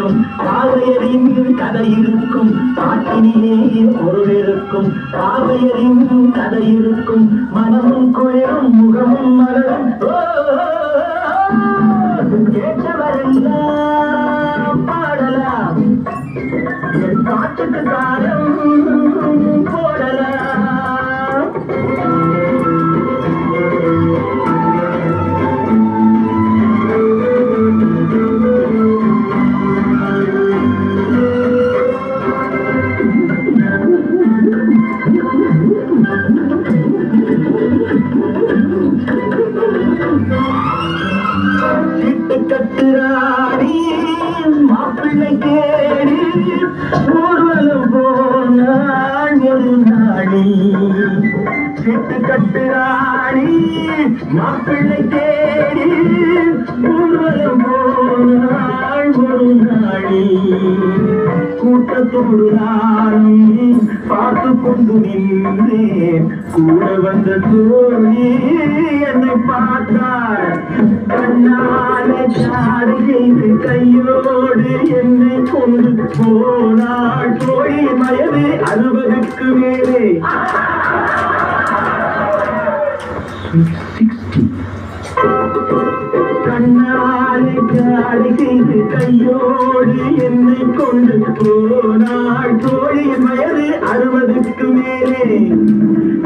இருக்கும் காவையரின் கதை இருக்கும் பாட்டினிலே பொருள் இருக்கும் காவையரின் கதை இருக்கும் மனமும் குளிரும் முகமும் மலரும் கேட்டவரெல்லாம் பாடலாம் என் பாட்டுக்கு காலம் போடலாம் கட்டுராடி மாப்பிள்ளை கேடி ஊர்வலம் போனாள் ஒரு நாடி சிட்டு கட்டுராடி மாப்பிள்ளை தேடி ஊர்வலம் போனாள் ஒரு நாடி கூட்டத்தோடு நானும் பார்த்து கொண்டு நின்றேன் கூட வந்த தோழி என்னை பார்த்தாள் கண்ணாலே சாடு செய்து கையோடு என்னை கொண்டு போனாள் தோழி வயது 60க்கு மேலே 60 கண்ணாலே சாடு செய்து கையோடு என்னை கொண்டு போனாள் தோழி வயது 60க்கு மேலே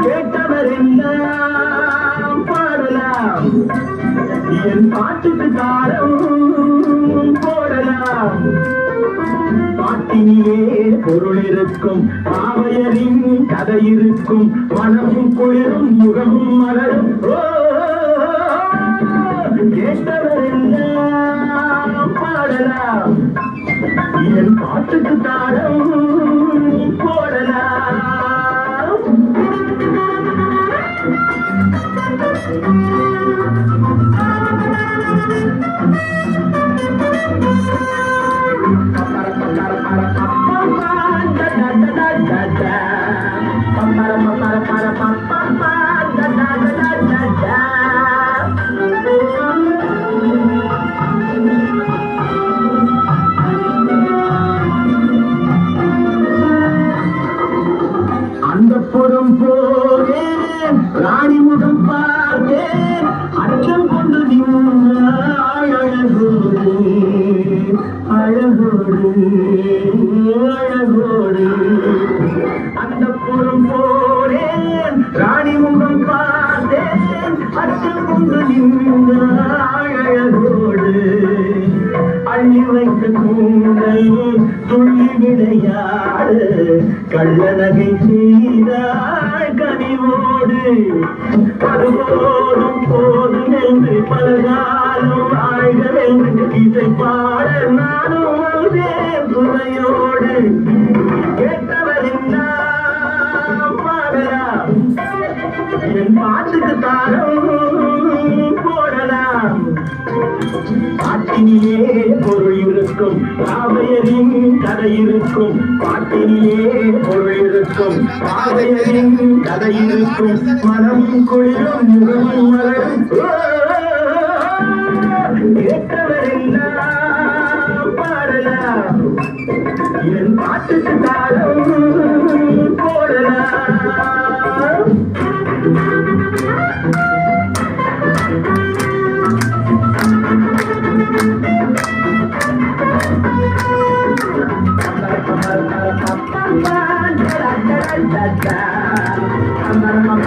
கேட்டவரெல்லாம் பாடலாம் என் பாட்டுக்கு தாரம் போடலாம் பாட்டினிலே பொருள் இருக்கும் காவையரின் கதை இருக்கும் மனமும் குளிரும் முகமும் மலரும் கேட்டவரெல்லாம் பாடலாம் என் பாட்டுக்கு தாரம் போடலாம் அந்த புறம் போவேன் ராணி முகம் பார்த்தேன் அச்சம் கொண்டு அழகோடு அழகோடு அழகோடு அந்த புறம் போவேன் ராணி முகம் பார்த்தேன் அச்சம் கொண்டு அழகோடு அள்ளி வைத்த கூந்தல் துள்ளி விளையாடு கள்ள நகை செய்தாள் கனிவோடு அதுபோதும் போதும் என்று பலகாலம் வாழ்கவென்று இசை பாட நானும் துணையோடு கேட்டவரெல்லாம் பாடலாம் என் பாட்டுக்கு தாரம் போடலாம் பாட்டினிலே பொருள் இருக்கும் காவையரின் கதை இருக்கும் பாட்டினிலே பொருள் இருக்கும் காவையரின் கதை இருக்கும் மனம் குளிரும் முகமும் மலரும் கேட்டவரெல்லாம் பாடலாம் என் பாட்டுக்கு தாரம் போடலாம் I'm